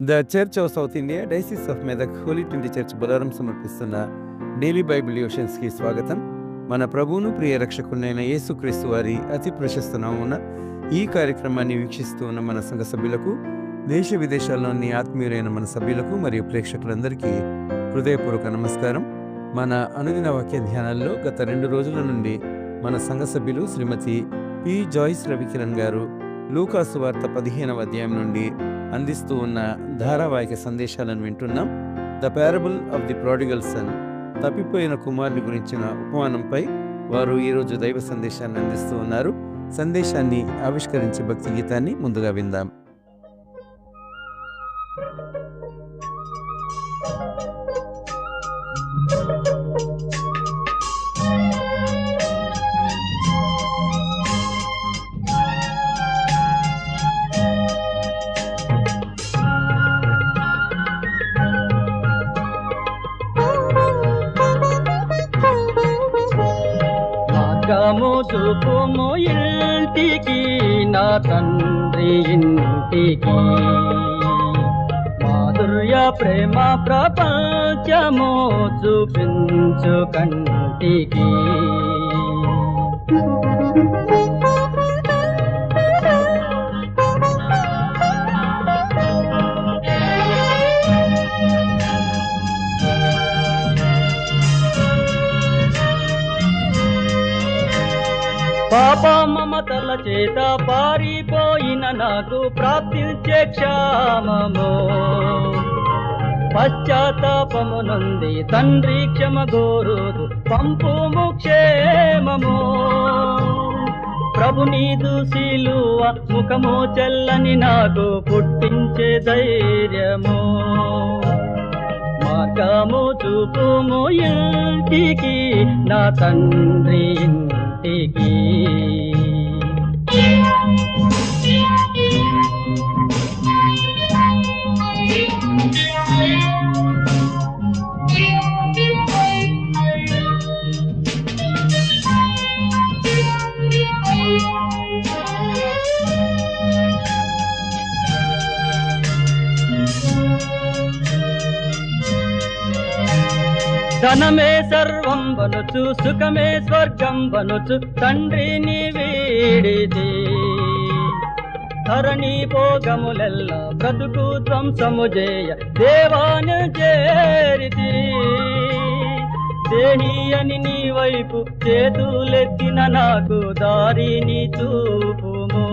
The Church of South India Diocese of Medak Holy Trinity Church Bolarum సమర్పిస్తున్న daily Bible డివోషన్స్కి స్వాగతం. మన ప్రభువును ప్రియ రక్షకుడైన యేసుక్రీస్తు వారి అతి ప్రశస్త నామమున ఈ కార్యక్రమాన్ని వీక్షిస్తూ ఉన్న మన సంఘ సభ్యులకు, దేశ విదేశాల్లోని ఆత్మీయులైన మన సభ్యులకు మరియు ప్రేక్షకులందరికీ హృదయపూర్వక నమస్కారం. మన అనుదిన వాక్య ధ్యానాల్లో గత 2 రోజుల నుండి మన సంఘ సభ్యులు శ్రీమతి పి జాయిస్ రవికిరణ్ గారు లూకాసు వార్త 15వ అధ్యాయం నుండి అందిస్తూ ఉన్న ధారావాహిక సందేశాలను వింటున్నాం. The parable of the prodigal sun, తప్పిపోయిన కుమారుని గురించిన ఉపమానంపై వారు ఈరోజు దైవ సందేశాన్ని అందిస్తూ ఉన్నారు. సందేశాన్ని ఆవిష్కరించే భక్తి గీతాన్ని ముందుగా విందాం. చూపుము ఇంటికి, నా తండ్రి ఇంటికి, మాధుర్య ప్రేమ ప్రపంచము చూపించు కంటికి. పాప మమతల చేత పారిపోయిన నాకు ప్రాప్తించే క్షామము, పశ్చాత్తాపము నొంది తండ్రి క్షమ గోరుదు పంపుము క్షేమము. ప్రభు నీదు శిలువ ముఖము చెల్లని నాకు పుట్టించే ధైర్యము. మార్గము చూపుము ఇంటికి, నా తండ్రి ఇంటికి. ధనమే సర్వం బనుచు, సుఖమే స్వర్గం బనుచు, తండ్రిని వీడిది. ధరణి భోగములెల్ల బ్రతుకు ధ్వంసము చేయ దేవాను చేరితి. దేహి అని నీ వైపు చేతులెత్తిన నాకు దారిని చూపుము.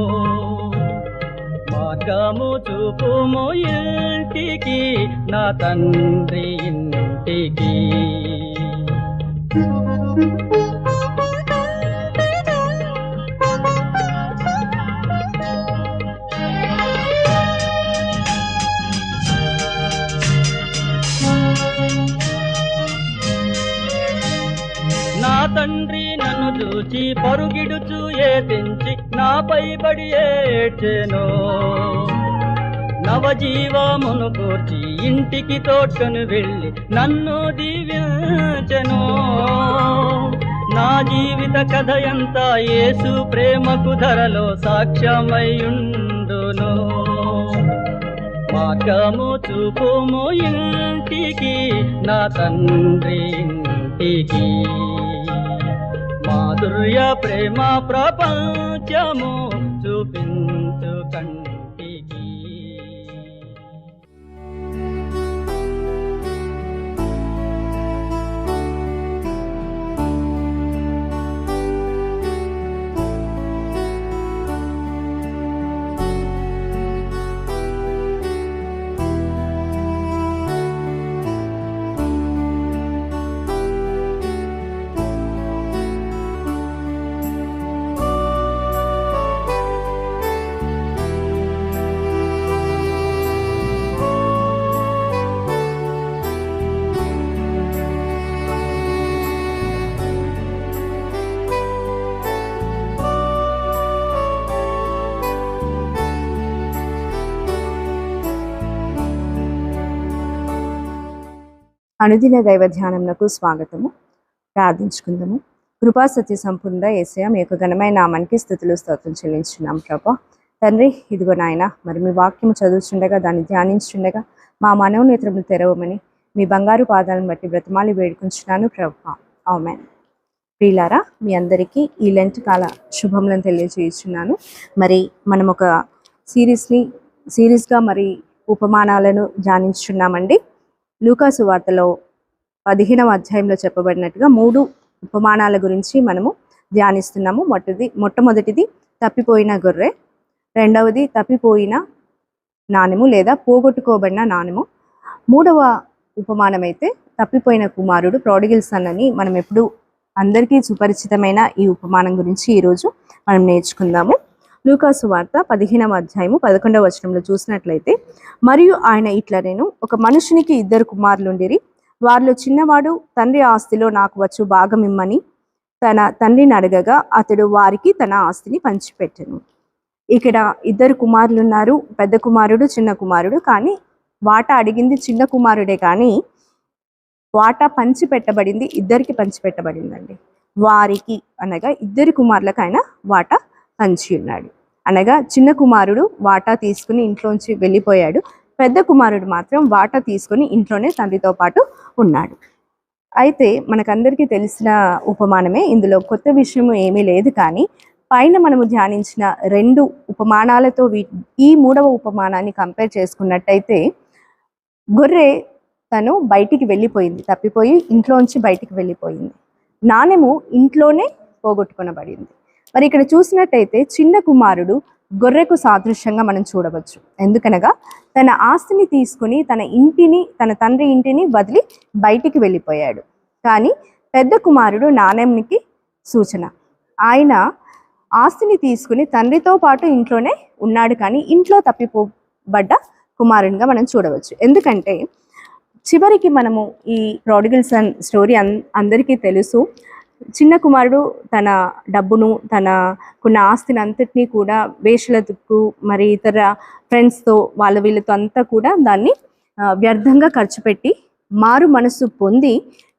మార్గము చూపుము ఇంటికి, నా తండ్రి ఇంటికి. నా తండ్రి నన్ను చూచి పరుగిడుచు ఏతించి నాపై పడి ఏడ్చెను. నవజీవమును కూర్చి ఇంటికి తోడ్కొని వెళ్ళి నన్ను దీవించెను. నా జీవిత కథ ఎంత యేసు ప్రేమకు ధరలో సాక్ష్యమయ్యుండును. మార్గము చూపుము ఇంటికి, నా తండ్రి ఇంటికి. మాధుర్య ప్రేమ ప్రపంచము చూపించు కంటికి. అనుదిన దైవ ధ్యానమునకు స్వాగతము. ప్రార్థించుకుందాము. కృపా సత్య సంపూర్ణ యేసయ్య, మీ యొక్క ఘనమైన నామానికి స్తుతులు స్తోత్రం చెల్లించున్నాం ప్రభా. తండ్రి, ఇదిగో నాయన, మరి మీ వాక్యం చదువుతుండగా, దాన్ని ధ్యానించుండగా మా మనోనేత్రములు తెరవమని మీ బంగారు పాదాలను బట్టి బ్రతిమాలి వేడుకుంటున్నాను ప్రభువా. ఆమేన్. ప్రియులారా, మీ అందరికీ ఈ లెంట్ కాల శుభములను తెలియజేస్తున్నాను. మరి మనం ఒక సిరీస్గా మరి ఉపమానాలను ధ్యానించున్నామండి. లూకా సువార్తలో 15వ అధ్యాయంలో చెప్పబడినట్టుగా 3 ఉపమానాల గురించి మనము ధ్యానిస్తున్నాము. మొట్టమొదటిది తప్పిపోయిన గొర్రె, రెండవది తప్పిపోయిన నాణెము లేదా పోగొట్టుకోబడిన నాణెము, మూడవ ఉపమానం అయితే తప్పిపోయిన కుమారుడు, ప్రాడిగల్ సన్ అని మనం ఎప్పుడు అందరికీ సుపరిచితమైన ఈ ఉపమానం గురించి ఈరోజు మనం నేర్చుకుందాము. లూకా సువార్త 15వ అధ్యాయము 11వ వచనంలో చూసినట్లయితే, మరియు ఆయన ఇట్లా, నేను ఒక మనుషునికి 2 కుమారులుండిరి. వారిలో చిన్నవాడు తండ్రి ఆస్తిలో నాకు వచ్చు భాగం ఇమ్మని తన తండ్రిని అడగగా అతడు వారికి తన ఆస్తిని పంచిపెట్టెను. ఇక్కడ 2 కుమారులు ఉన్నారు, పెద్ద కుమారుడు, చిన్న కుమారుడు. కానీ వాటా అడిగింది చిన్న కుమారుడే, కానీ వాటా పంచిపెట్టబడింది ఇద్దరికి పంచిపెట్టబడిందండి. వారికి అనగా 2 కుమారులకు ఆయన వాటా పంచి ఉన్నాడు. అనగా చిన్న కుమారుడు వాటా తీసుకుని ఇంట్లోంచి వెళ్ళిపోయాడు, పెద్ద కుమారుడు మాత్రం వాటా తీసుకుని ఇంట్లోనే తండ్రితో పాటు ఉన్నాడు. అయితే మనకందరికీ తెలిసిన ఉపమానమే, ఇందులో కొత్త విషయం ఏమీ లేదు. కానీ పైన మనము ధ్యానించిన 2 ఉపమానాలతో ఈ 3వ ఉపమానాన్ని కంపేర్ చేసుకున్నట్టయితే, గొర్రె తను బయటికి వెళ్ళిపోయింది, తప్పిపోయి ఇంట్లోంచి బయటికి వెళ్ళిపోయింది. నాణెము ఇంట్లోనే పోగొట్టుకొనబడింది. మరి ఇక్కడ చూసినట్టయితే చిన్న కుమారుడు గొర్రెకు సాదృశ్యంగా మనం చూడవచ్చు. ఎందుకనగా తన ఆస్తిని తీసుకుని తన తండ్రి ఇంటిని వదిలి బయటికి వెళ్ళిపోయాడు. కానీ పెద్ద కుమారుడు నాణెంకి సూచన. ఆయన ఆస్తిని తీసుకుని తండ్రితో పాటు ఇంట్లోనే ఉన్నాడు, కానీ ఇంట్లో తప్పిపోబడ్డ కుమారునిగా మనం చూడవచ్చు. ఎందుకంటే చివరికి మనము ఈ ప్రాడిగల్ సన్ స్టోరీ అందరికీ తెలుసు. చిన్న కుమారుడు తన డబ్బును, తనకున్న ఆస్తిని అంతటినీ కూడా వేషలతో, మరి ఇతర ఫ్రెండ్స్తో, వీళ్ళతో అంతా కూడా దాన్ని వ్యర్థంగా ఖర్చు పెట్టి మారు మనస్సు పొంది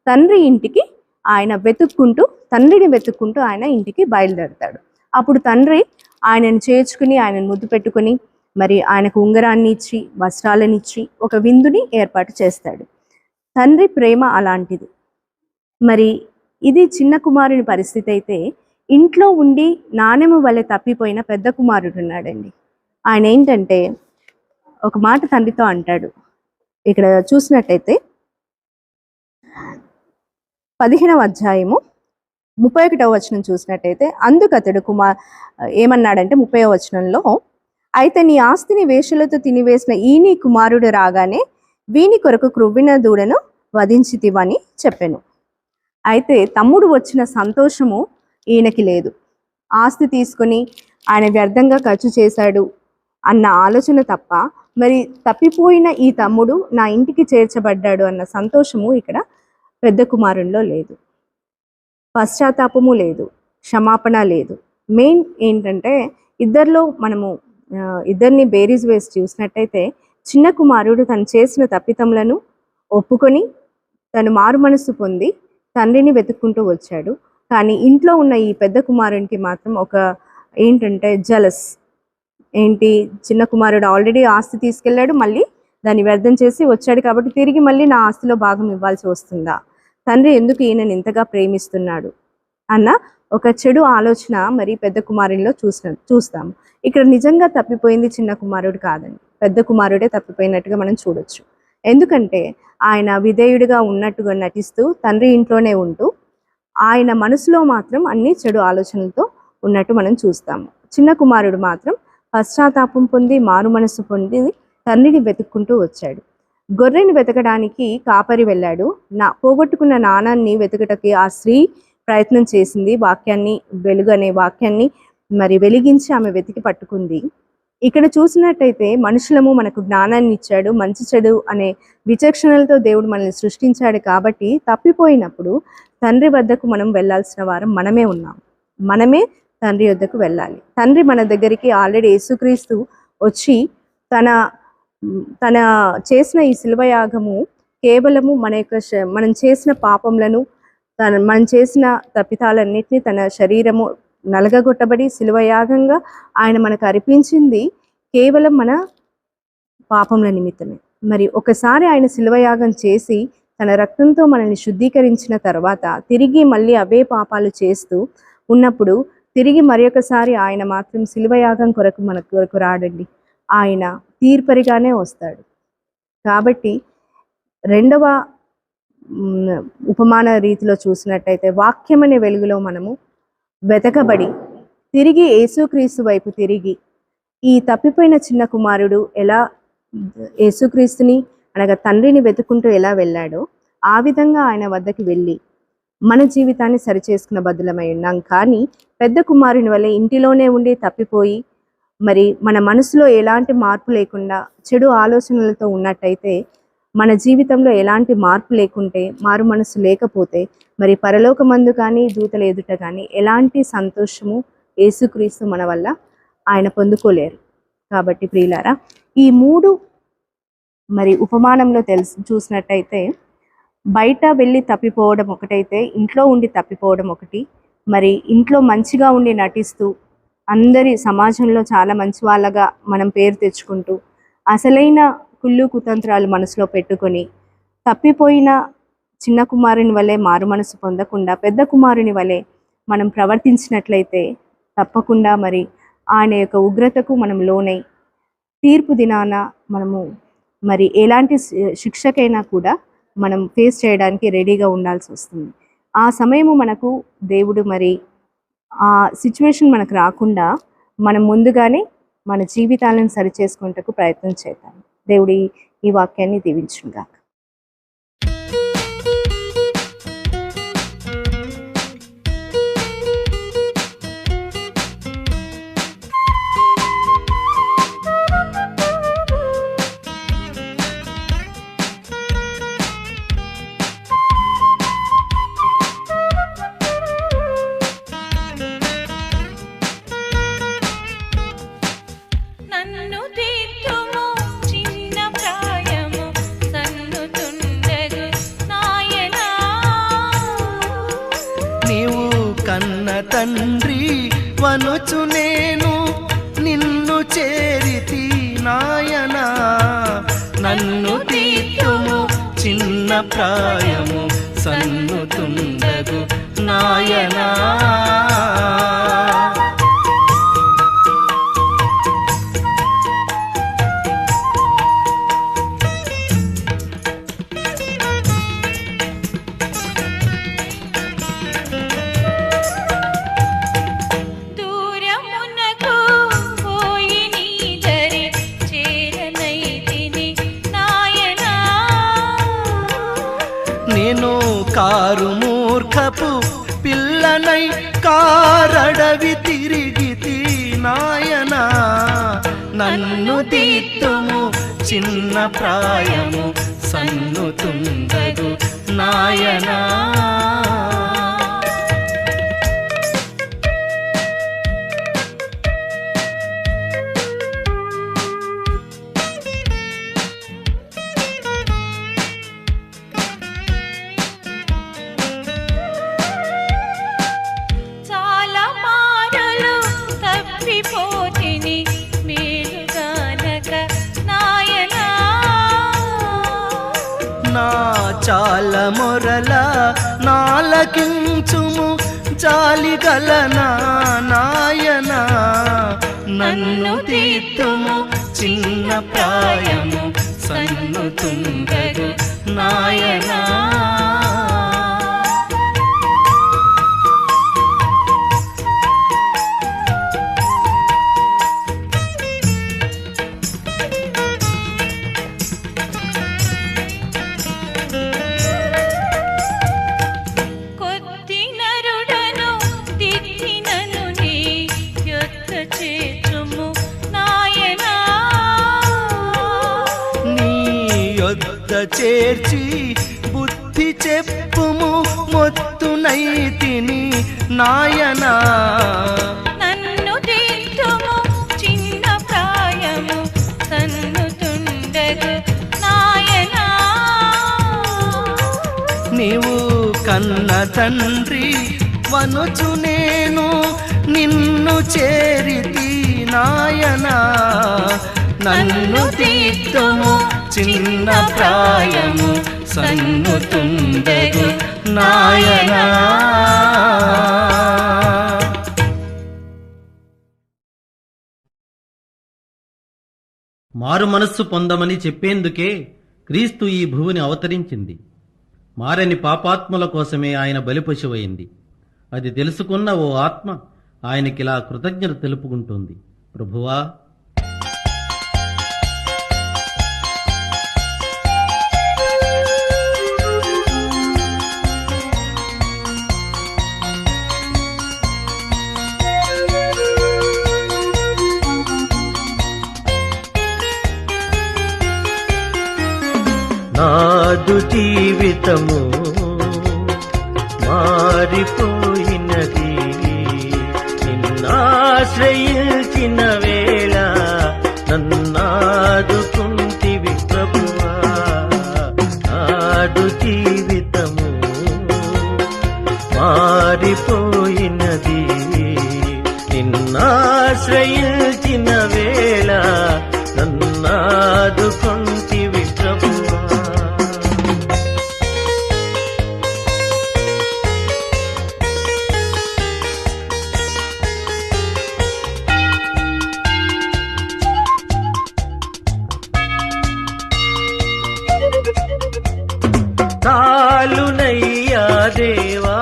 తండ్రి ఇంటికి తండ్రిని వెతుక్కుంటూ ఆయన ఇంటికి బయలుదేరుతాడు. అప్పుడు తండ్రి ఆయనను చేర్చుకుని, ఆయనను ముద్దు పెట్టుకుని, మరి ఆయనకు ఉంగరాన్ని ఇచ్చి, వస్త్రాలను ఇచ్చి, ఒక విందుని ఏర్పాటు చేస్తాడు. తండ్రి ప్రేమ అలాంటిది. మరి ఇది చిన్న కుమారుని పరిస్థితి అయితే, ఇంట్లో ఉండి నాణెము వలె తప్పిపోయిన పెద్ద కుమారుడు ఉన్నాడండి. ఆయన ఏంటంటే ఒక మాట తండ్రితో అంటాడు. ఇక్కడ చూసినట్టయితే 15వ అధ్యాయము 31వ వచనం చూసినట్టయితే, అందుకతడు ఏమన్నాడంటే 30వ వచనంలో, అయితే నీ ఆస్తిని వేషలతో తినివేసిన ఈ నీ కుమారుడు రాగానే వీని కొరకు క్రొవ్విన దూడను వధించితివని చెప్పెను. అయితే తమ్ముడు వచ్చిన సంతోషము ఈయనకి లేదు. ఆస్తి తీసుకొని ఆయన వ్యర్థంగా ఖర్చు చేశాడు అన్న ఆలోచన తప్ప, మరి తప్పిపోయిన ఈ తమ్ముడు నా ఇంటికి చేర్చబడ్డాడు అన్న సంతోషము ఇక్కడ పెద్ద కుమారునిలో లేదు. పశ్చాత్తాపము లేదు, క్షమాపణ లేదు. మెయిన్ ఏంటంటే ఇద్దరిలో మనము ఇద్దరిని బేరీజ్ వేసి చూసినట్టయితే, చిన్న కుమారుడు తను చేసిన తప్పిదములను ఒప్పుకొని తను మారు మనస్సు పొంది తండ్రిని వెతుక్కుంటూ వచ్చాడు. కానీ ఇంట్లో ఉన్న ఈ పెద్ద కుమారునికి మాత్రం ఏంటంటే జలస్. చిన్న కుమారుడు ఆల్రెడీ ఆస్తి తీసుకెళ్ళాడు, మళ్ళీ దాన్ని వ్యర్థం చేసి వచ్చాడు, కాబట్టి తిరిగి మళ్ళీ నా ఆస్తిలో భాగం ఇవ్వాల్సి వస్తుందా, తండ్రి ఎందుకు ఈయనని ఇంతగా ప్రేమిస్తున్నాడు అన్న ఒక చెడు ఆలోచన మరి పెద్ద కుమారునిలో చూస్తాము. ఇక్కడ నిజంగా తప్పిపోయింది చిన్న కుమారుడు కాదండి, పెద్ద కుమారుడే తప్పిపోయినట్టుగా మనం చూడొచ్చు. ఎందుకంటే ఆయన విధేయుడిగా ఉన్నట్టుగా నటిస్తూ తండ్రి ఇంట్లోనే ఉంటూ ఆయన మనసులో మాత్రం అన్ని చెడు ఆలోచనలతో ఉన్నట్టు మనం చూస్తాము. చిన్న కుమారుడు మాత్రం పశ్చాత్తాపం పొంది మారు మనస్సు పొంది తండ్రిని వెతుక్కుంటూ వచ్చాడు. గొర్రెని వెతకడానికి కాపరి వెళ్ళాడు. పోగొట్టుకున్న నాణాన్ని వెతుకటకి ఆ స్త్రీ ప్రయత్నం చేసింది. వెలుగు అనే వాక్యాన్ని మరి వెలిగించి ఆమె వెతికి పట్టుకుంది. ఇక్కడ చూసినట్టయితే మనుషులము మనకు జ్ఞానాన్ని ఇచ్చాడు, మంచి చెడు అనే విచక్షణలతో దేవుడు మనల్ని సృష్టించాడు. కాబట్టి తప్పిపోయినప్పుడు తండ్రి వద్దకు మనం వెళ్ళాల్సిన వారం మనమే ఉన్నాం. మనమే తండ్రి వద్దకు వెళ్ళాలి. తండ్రి మన దగ్గరికి ఆల్రెడీ యేసుక్రీస్తు వచ్చి తన చేసిన ఈ శిలువయాగము కేవలము మనం చేసిన పాపములను, మనం చేసిన తప్పితాలన్నిటినీ తన శరీరము నలగగొట్టబడి శిలువయాగంగా ఆయన మనకు అర్పించింది కేవలం మన పాపముల నిమిత్తమే. మరి ఒకసారి ఆయన శిలువయాగం చేసి తన రక్తంతో మనల్ని శుద్ధీకరించిన తర్వాత తిరిగి మళ్ళీ అవే పాపాలు చేస్తూ ఉన్నప్పుడు తిరిగి మరి ఒకసారి ఆయన మాత్రం శిలువయాగం కొరకు మన కొరకు రాడండి. ఆయన తీర్పరిగానే వస్తాడు. కాబట్టి రెండవ ఉపమాన రీతిలో చూసినట్టయితే వాక్యం అనే వెలుగులో మనము వెతకబడి తిరిగి యేసుక్రీస్తు వైపు తిరిగి ఈ తప్పిపోయిన చిన్న కుమారుడు ఎలా యేసుక్రీస్తుని అనగా తండ్రిని వెతుకుంటూ ఎలా వెళ్ళాడో ఆ విధంగా ఆయన వద్దకి వెళ్ళి మన జీవితాన్ని సరిచేసుకున్న బదులమై ఉన్నాం. కానీ పెద్ద కుమారుని వల్ల ఇంటిలోనే ఉండి తప్పిపోయి మరి మన మనసులో ఎలాంటి మార్పు లేకుండా చెడు ఆలోచనలతో ఉన్నట్టయితే, మన జీవితంలో ఎలాంటి మార్పు లేకుంటే, మారు మనసు లేకపోతే మరి పరలోకమందు కానీ దూతల ఎదుట కానీ ఎలాంటి సంతోషము యేసుక్రీస్తు మన వల్ల ఆయన పొందుకోలేరు. కాబట్టి ప్రియులారా, ఈ మూడు మరి ఉపమానంలో చూసినట్టయితే బయట వెళ్ళి తప్పిపోవడం ఒకటైతే ఇంట్లో ఉండి తప్పిపోవడం ఒకటి. మరి ఇంట్లో మంచిగా ఉండి నటిస్తూ అందరి సమాజంలో చాలా మంచి వాళ్ళగా మనం పేరు తెచ్చుకుంటూ అసలైన కుళ్ళు కుతంత్రాలు మనసులో పెట్టుకొని తప్పిపోయిన చిన్న కుమారుని వలె మారు మనసు పొందకుండా పెద్ద కుమారుని వలె మనం ప్రవర్తించినట్లయితే తప్పకుండా మరి ఆయన యొక్క ఉగ్రతకు మనం లోనై తీర్పు దినాన మనము మరి ఎలాంటి శిక్షకైనా కూడా మనం ఫేస్ చేయడానికి రెడీగా ఉండాల్సి వస్తుంది. ఆ సమయము మనకు దేవుడు మరి ఆ సిచ్యువేషన్ మనకు రాకుండా మనం ముందుగానే మన జీవితాలను సరిచేసుకుంటకు ప్రయత్నం చేద్దాం. దేవుడి ఈ వాక్యాన్ని దీవించుగాక. తండ్రి వనుచు నేను నిన్ను చేరితి నాయనా, నన్ను తీర్చుము చిన్న ప్రాయము సన్నుతుండగు నాయనా. నేను కారు మూర్ఖపు పిల్లనై కారడవి తిరిగితి నాయనా, నన్ను తీర్చుము చిన్న ప్రాయము సన్నుతుండగు నాయనా. నా చాల మొరల నాలకించుము జాలిగల నాయనా, నన్ను తీర్చుము చిన్న ప్రాయము సన్నుతుండగు నాయనా. చేర్చి బుద్ధి చెప్పుము మొత్తునైతిని నాయనా, నన్ను తీర్చుము చిన్న ప్రాయము సన్నుతుండగు నాయనా. నీవు కన్న తండ్రి వనుచు నేను నిన్ను చేరితి నాయనా. నన్ను తీర్తుము చిన్న ప్రాయము సన్నుతుండెను నాయనా. మారు మనస్సు పొందమని చెప్పేందుకే క్రీస్తు ఈ భూమిని అవతరించింది. మారని పాపాత్ముల కోసమే ఆయన బలిపశువైంది. అది తెలుసుకున్న ఓ ఆత్మ ఆయనకిలా కృతజ్ఞత తెలుపుకుంటుంది. ప్రభువా, నాదు జీవితము మారిపోయినది, నిన్నాశ్రయించిన వేళ నన్నాదుకుంటివి ప్రభువా. నాదు జీవితము మారిపోయినది, నిన్నాశ్రయించిన వేళ నన్నాదుకుంటివి ప్రభువా. చాలునయ్యా దేవా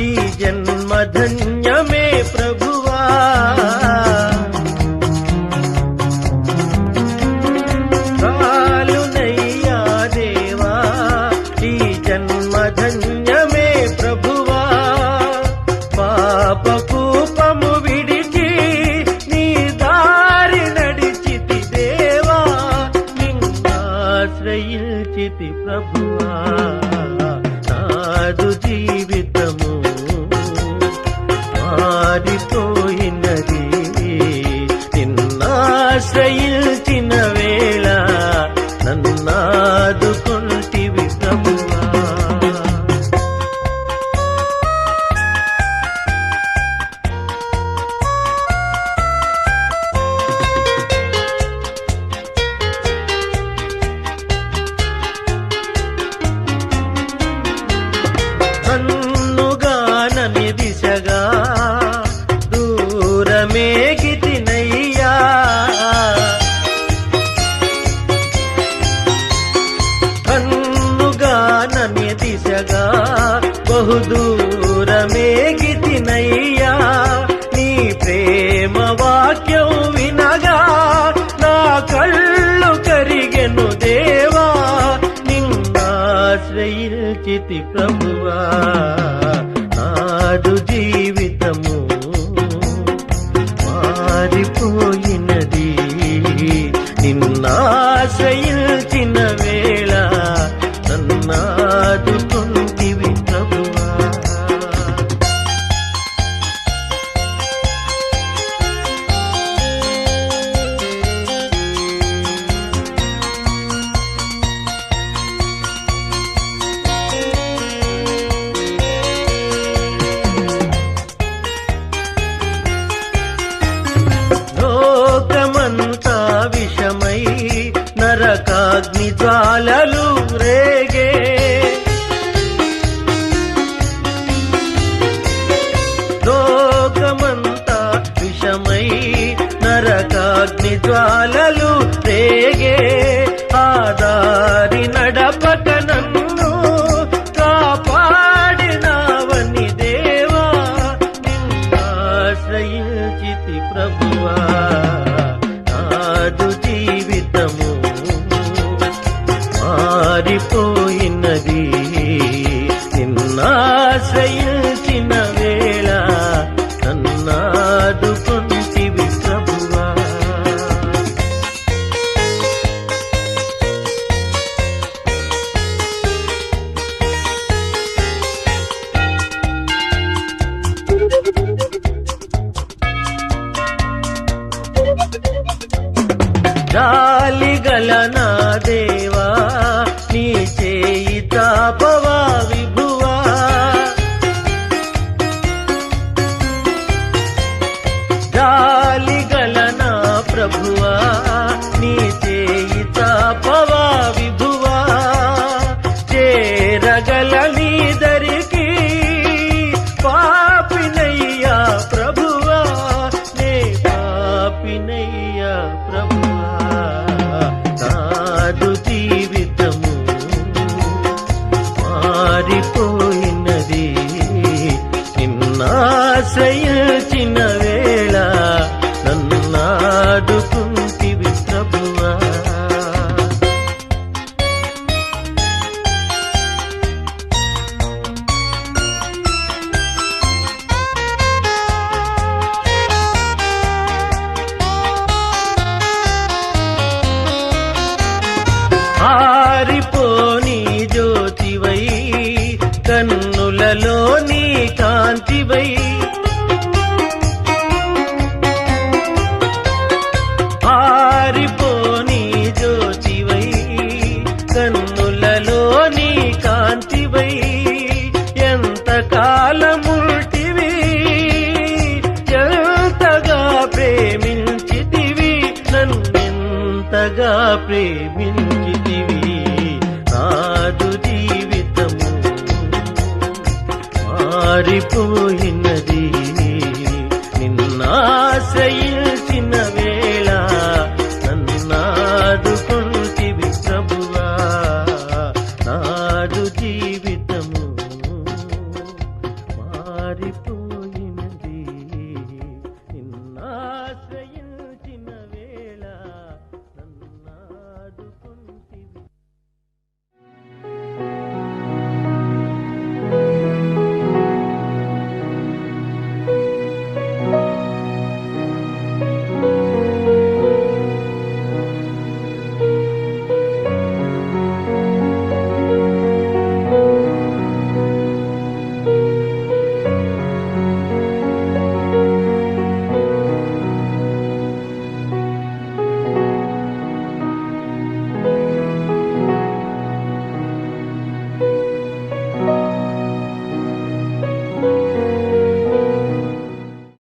ఈ జన్మధన్యమే ప్రభువా. చాలునయ్యా దేవా ఈ జన్మధన్యమే ప్రభువా. పాపకూపము విడిచి నీ దారి నడిచితి దేవా, నిన్నాశ్రయించితి ప్రభువా. నాదు జీవితము మారిపోయినది, నిన్నాశ్రయించిన వేళ నన్నాదుకుంటివి ప్రభువా. కన్నుగానని దిశగా దూరమేగితినయ్యా, కన్నుగానని దిశగా బహుదూరమేగితినయ్యా. నీ ప్రేమ వాక్యం వినగా నా కళ్ళు కరిగెను దేవా, నిన్నాశ్రయించితి ప్రభువా. నాదు జీవితము మారిపోయినది, నిన్నాశ్రయించిన వేళ నన్నాదుకుంటివి ప్రభువా. లోకమంతా విషమై నరకాగ్ని జ్వాలలు రేగే, లోకమంతా విషమై నరకాగ్ని జ్వాలలు రేగే. ఆదారి నడపక నన్ను కాపాడినావని దేవా, నిన్నాశ్రయించితి ప్రభువా. నాదు జీవితము మారిపోయినది, నిన్నాశ్రయించిన వేళ నన్నాదుకుంటివి ప్రభువా. చేరగల నీదరికి పాపినయ్యా ప్రభువా, నే పాపినయ్యా ప్రభువా. నాదు జీవితము మారిపోయినది, నిన్నాశ్రయించిన వేళ నన్నాదుకుంటివి ప్రభువా. ఆరిపోని జ్యోతివై, కన్నులలో నీ కాంతివై, ఆరిపోని జ్యోతివై, కన్నులలో నీ కాంతివై, ఎంత కాలముంటివి, ఎంతగా ప్రేమించితివి, నన్నెంతగా ప్రేమించితివి. నాదు జీవితము మారిపోయినది, నిన్నాశ్రయించిన వేళ నన్నాదుకుంటివి ప్రభువా. నాదు జీవితము